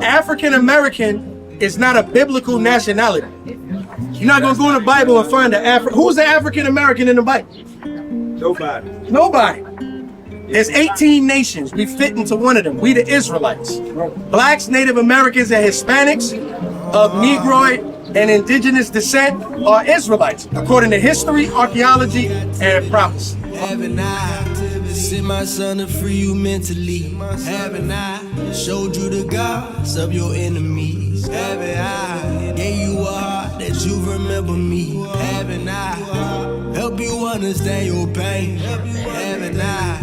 African American is not a biblical nationality. You're not gonna go in the Bible and find who's the African American in the Bible? Nobody. Nobody. There's 18 nations. We fit into one of them. We the Israelites. Blacks, Native Americans, and Hispanics of Negroid and indigenous descent are Israelites, according to history, archaeology, and prophecy. Haven't I sent my son to free you mentally? Haven't I showed you the gods of your enemies? Haven't I gave you a heart that you remember me? Haven't I help you understand your pain? Haven't I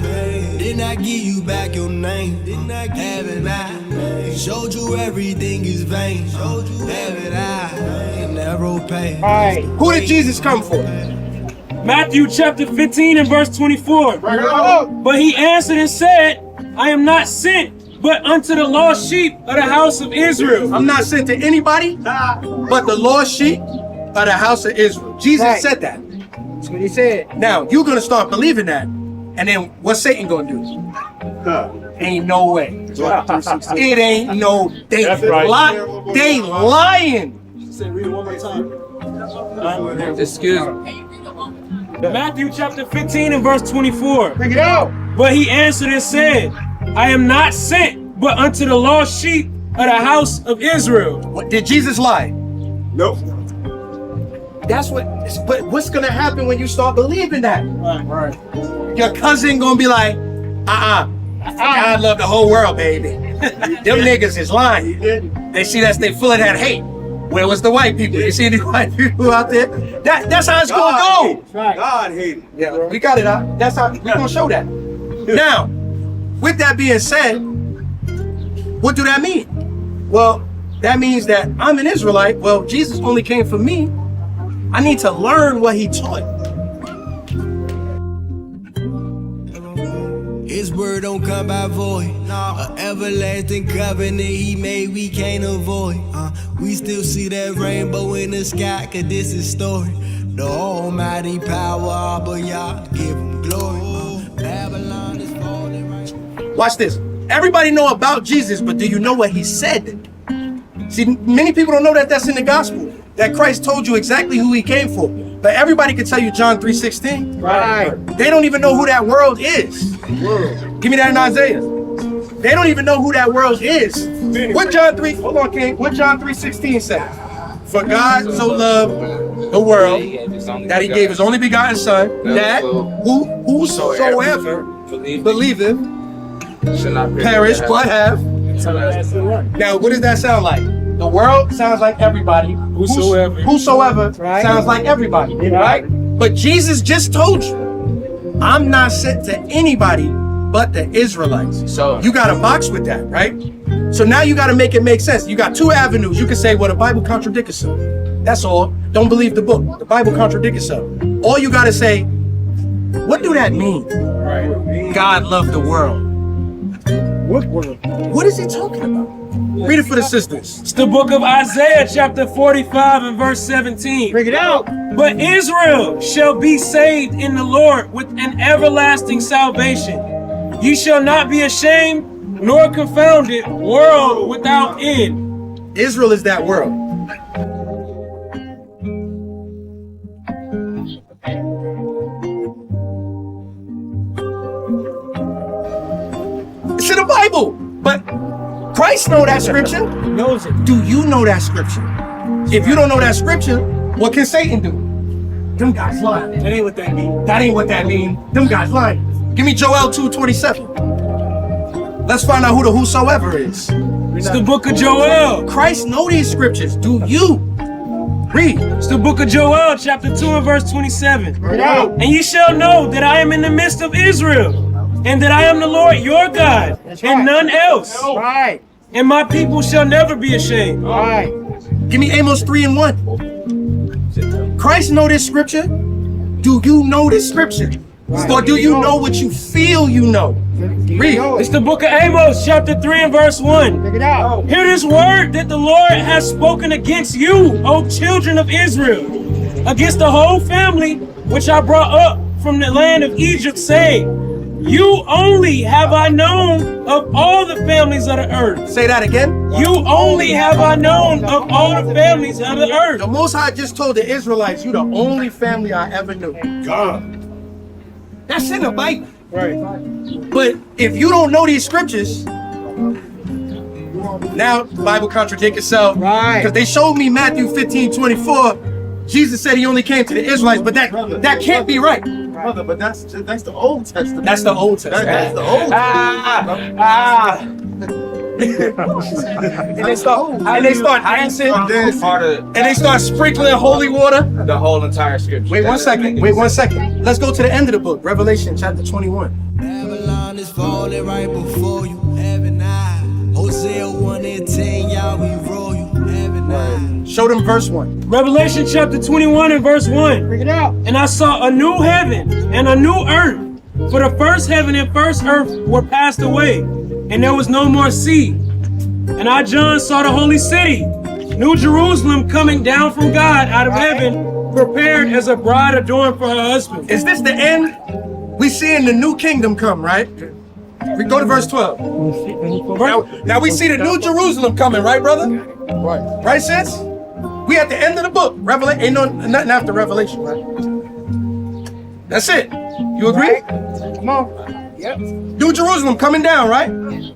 didn't I give you back your name? Haven't I showed you everything is vain? Haven't I narrow pain? All right, who did Jesus come for? Matthew chapter 15 and verse 24. But he answered and said, I am not sent but unto the lost sheep of the house of Israel. I'm not sent to anybody but the lost sheep of the house of Israel. Jesus said that. That's what he said. Now, you're going to start believing that. And then what's Satan going to do? Ain't no way. It ain't no. They lying. Say, read it one more time. Excuse me. Matthew chapter 15 and verse 24. Bring it out. But he answered and said, I am not sent but unto the lost sheep of the house of Israel. What, did Jesus lie? Nope. That's what. But what's gonna happen when you start believing that? Right. Your cousin gonna be like, God love the whole world, baby. Them niggas is lying. He didn't. They see that they full of that hate. Where was the white people? You see any white people out there? That's how it's gonna go. Right. God hated. Yeah, we got it out. That's how we gonna show that. Now, with that being said, what do that mean? Well, that means that I'm an Israelite. Well, Jesus only came for me. I need to learn what he taught. His word don't come by void. An everlasting covenant he made we can't avoid. We still see that rainbow in the sky, cause this is story. The almighty power, but y'all give him glory. Babylon is falling right. Watch this. Everybody know about Jesus, but do you know what he said? See, many people don't know that that's in the gospel. That Christ told you exactly who he came for. But everybody can tell you John 3:16. Right. They don't even know who that world is. Give me that in Isaiah. They don't even know who that world is. What John 3:16 says? For God so loved the world that he gave his only begotten son, that whosoever believeth should not perish but have. Now, what does that sound like? The world sounds like everybody. Whosoever Right. sounds like everybody, right? But Jesus just told you, I'm not sent to anybody but the Israelites. So You got a box with that, right? So now you got to make it make sense. You got two avenues. You can say, well, the Bible contradicts itself. That's all. Don't believe the book. The Bible contradicts itself. All you got to say, what do that mean? God loved the world. What world? What is he talking about? Read it for the sisters. It's the book of Isaiah chapter 45 and verse 17. Bring it out. But Israel shall be saved in the Lord with an everlasting salvation. You shall not be ashamed nor confounded, world without end. Israel is that world. It's in the Bible. But Christ know that scripture. He knows it. Do you know that scripture? If you don't know that scripture, what can Satan do? Them guys lying. That ain't what that means. That ain't what that mean. Them guys lying. Give me Joel 2:27. Let's find out who the whosoever is. It's the book of Joel. Christ know these scriptures. Do you? Read. It's the book of Joel chapter 2 and verse 27. Bring it out. And ye shall know that I am in the midst of Israel, and that I am the Lord your God, That's and right. none else. Right. And my people shall never be ashamed. Right. Give me Amos 3:1. Christ know this scripture. Do you know this scripture? Or do you know what you feel you know? Read. It's the book of Amos chapter 3 and verse 1. Bring it out. Hear this word that the Lord has spoken against you, O children of Israel, against the whole family which I brought up from the land of Egypt, saying, You only have I known of all the families of the earth. Say that again. You only have I known of all the families of the earth. The Most High just told the Israelites, you the only family I ever knew. God. That's in the Bible. Right. But if you don't know these scriptures, now the Bible contradicts itself. Right. Because they showed me Matthew 15:24. Jesus said he only came to the Israelites, but that can't be right. Brother, but that's the Old Testament. That's the Old Testament. That's the Old And they start dancing, and they start sprinkling holy water. The whole entire scripture. Wait 1 second. Wait 1 second. Let's go to the end of the book, Revelation chapter 21. Babylon is falling right before you. Heaven I. Hosea 1:10, y'all we roll you. Heaven I. Show them verse 1. Revelation chapter 21 and verse 1. Bring it out. And I saw a new heaven and a new earth. For the first heaven and first earth were passed away, and there was no more sea. And I, John, saw the holy city, New Jerusalem, coming down from God out of heaven, prepared as a bride adorned for her husband. Is this the end? We seeing the new kingdom come, right? We go to verse 12. Now we see the new Jerusalem coming, right, brother? Right. Right, sis? We at the end of the book. Revelation, ain't no nothing after Revelation, right? That's it. You agree? Come on. Yep. New Jerusalem coming down, right?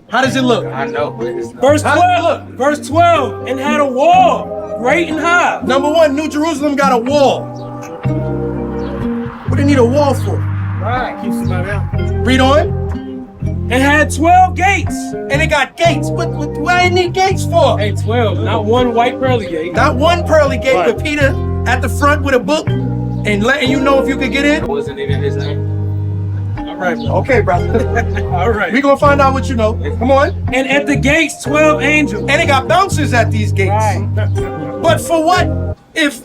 How does it look? I know, but it's not. Verse How does it 12, verse 12, and had a wall, great and high. Number one, New Jerusalem got a wall. What do they need a wall for? Right. Keep somebody out. Read on. And had 12 gates. And it got gates. What do they need gates for? Hey, 12, not one white pearly gate. Not one pearly gate, but Peter at the front with a book and letting you know if you could get in. Wasn't even his name. All right, Okay, brother. all right. We gonna find out what you know. Come on. And at the gates, 12 angels. And they got bouncers at these gates. Right. But for what? If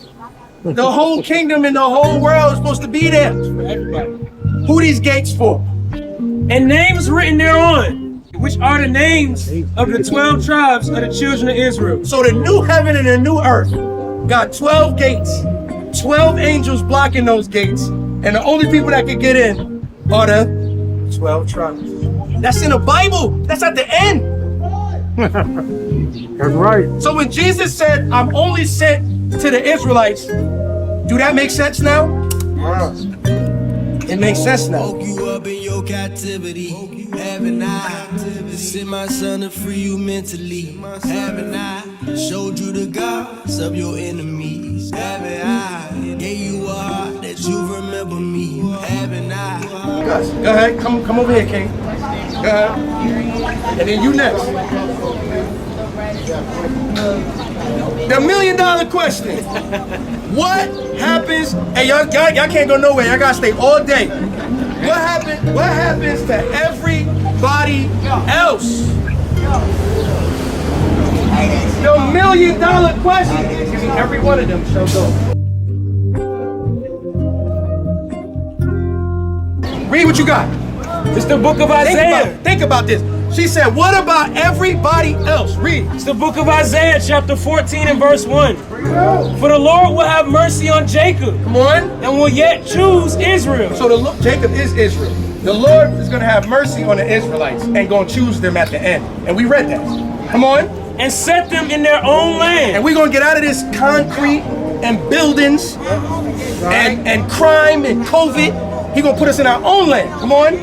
the whole kingdom and the whole world is supposed to be there. Who these gates for? And names written thereon, which are the names of the 12 tribes of the children of Israel. So the new heaven and the new earth got 12 gates, 12 angels blocking those gates, and the only people that can get in are the 12 tribes. That's in the Bible. That's at the end. That's right. So when Jesus said, I'm only sent to the Israelites, do that make sense now? It makes sense now. Woke you up in your captivity. Haven't I? Sent my son to free you mentally. Haven't I? Showed you the gods of your enemies. Haven't I? Gave you a heart that you remember me. Haven't I? Go ahead, come over here, King. Go ahead. And then you next. The $1 million question. What happens? Hey, y'all can't go nowhere. Y'all gotta stay all day. What happens to everybody else? The $1 million question. Every one of them shall go. Read what you got. It's the book of Isaiah. Think about this. She said, what about everybody else? Read. It's the book of Isaiah, chapter 14 and verse 1. For the Lord will have mercy on Jacob Come on. and will yet choose Israel. So Jacob is Israel. The Lord is going to have mercy on the Israelites and going to choose them at the end. And we read that. Come on. And set them in their own land. And we're going to get out of this concrete and buildings and crime and COVID. He's going to put us in our own land. Come on.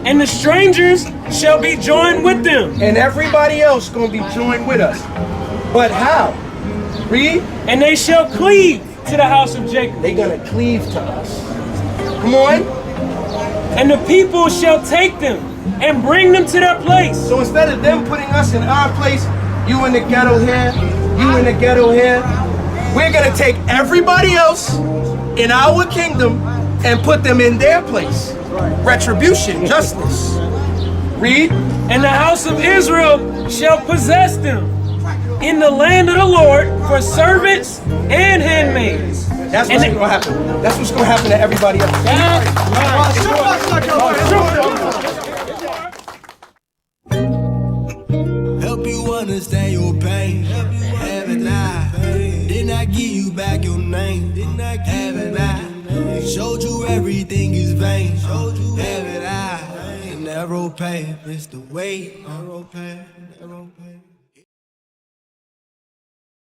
And the strangers shall be joined with them. And everybody else going to be joined with us. But how? Read. And they shall cleave to the house of Jacob. They're going to cleave to us. Come on. And the people shall take them and bring them to their place. So instead of them putting us in our place, you in the ghetto here, you in the ghetto here, we're going to take everybody else in our kingdom and put them in their place. Retribution, justice. Read. And the house of Israel shall possess them in the land of the Lord for servants and handmaids. That's what's going to happen. That's what's going to happen to everybody else. Help you understand your pain. Haven't I? Didn't I give you back your name? Haven't I? Showed you everything is vain. Haven't I? narrow path. It's the way, narrow path, narrow path.